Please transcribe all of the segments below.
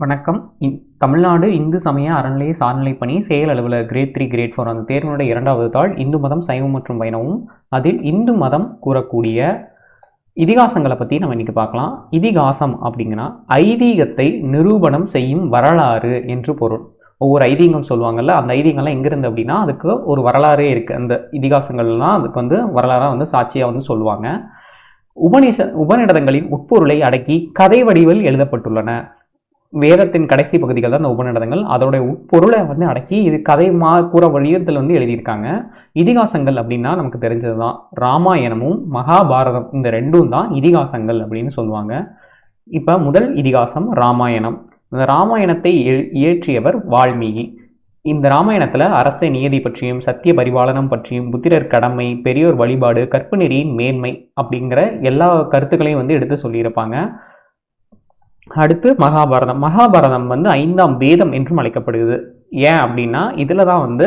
வணக்கம். தமிழ்நாடு இந்து சமய அறநிலைய சார்நிலைப் பணி செயல் அலுவலர் கிரேட் 3 கிரேட் 4 அந்த தேர்வினுடைய 2வது தாள் இந்து மதம் சைவம் மற்றும் வைணவம். அதில் இந்து மதம் கூறக்கூடிய இதிகாசங்களை பற்றி நம்ம இன்னைக்கு பார்க்கலாம். இதிகாசம் அப்படிங்கன்னா ஐதீகத்தை நிரூபணம் செய்யும் வரலாறு என்று பொருள். ஒவ்வொரு ஐதீகம் சொல்லுவாங்கல்ல, அந்த ஐதீகம்லாம் எங்கிருந்து அப்படின்னா அதுக்கு ஒரு வரலாறே இருக்குது. அந்த இதிகாசங்கள்லாம் அதுக்கு வரலாறாக சாட்சியாக சொல்லுவாங்க. உபநிடதங்களின் உட்பொருளை அடக்கி கதை வடிவில் எழுதப்பட்டுள்ளன. வேதத்தின் கடைசி பகுதிகள் தான் இந்த உபநிடதங்கள். அதோடைய உட்பொருளை அடக்கி இது கதை கூற வடிவத்தில் எழுதியிருக்காங்க. இதிகாசங்கள் அப்படின்னா நமக்கு தெரிஞ்சது தான் ராமாயணமும் மகாபாரதம், இந்த ரெண்டும் தான் இதிகாசங்கள் அப்படின்னு சொல்லுவாங்க. இப்போ முதல் இதிகாசம் ராமாயணம். இந்த ராமாயணத்தை இயற்றியவர் வால்மீகி. இந்த ராமாயணத்தில் அரச நியதி பற்றியும் சத்திய பரிபாலனம் பற்றியும் புத்திரர் கடமை, பெரியோர் வழிபாடு, கற்பு நெறியின் மேன்மை அப்படிங்கிற எல்லா கருத்துக்களையும் எடுத்து சொல்லியிருப்பாங்க. அடுத்து மகாபாரதம். மகாபாரதம் 5ஆம் வேதம் என்றும் அழைக்கப்படுகிறது. ஏன் அப்படின்னா இதில் தான்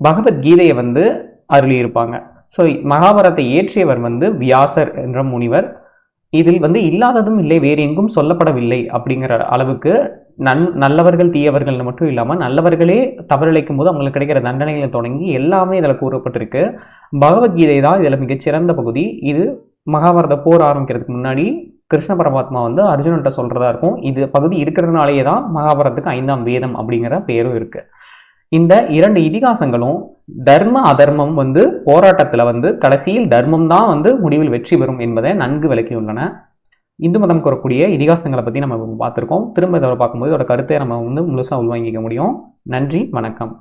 பகவத்கீதையை அருளியிருப்பாங்க. ஸோ மகாபாரதத்தை இயற்றியவர் வியாசர் என்ற முனிவர். இதில் இல்லாததும் இல்லை, வேறு எங்கும் சொல்லப்படவில்லை அப்படிங்கிற அளவுக்கு நல்லவர்கள் தீயவர்கள் மட்டும் இல்லாமல் நல்லவர்களே தவறிழைக்கும் போது அவங்களுக்கு கிடைக்கிற தண்டனைகளை தொடங்கி எல்லாமே இதில் கூறப்பட்டிருக்கு. பகவத்கீதை தான் இதில் மிகச்சிறந்த பகுதி. இது மகாபாரத போர் ஆரம்பிக்கிறதுக்கு முன்னாடி கிருஷ்ண பரமாத்மா அர்ஜுனன்ட்ட சொல்றதா இருக்கும். இது பகுதி இருக்கிறதுனாலேயே தான் மகாபாரதத்துக்கு 5ஆம் வேதம் அப்படிங்கிற பெயரும் இருக்கு. இந்த 2 இதிகாசங்களும் தர்ம அதர்மம் போராட்டத்தில் கடைசியில் தர்மம் தான் முடிவில் வெற்றி பெறும் என்பதை நன்கு விளக்கியுள்ளன. இந்து மதம் கூறக்கூடிய இதிகாசங்களை பற்றி நம்ம பார்த்துருக்கோம். திரும்ப இதை பார்க்கும்போது இதோட கருத்தை நம்ம முழுசாக உள்வாங்கிக்க முடியும். நன்றி, வணக்கம்.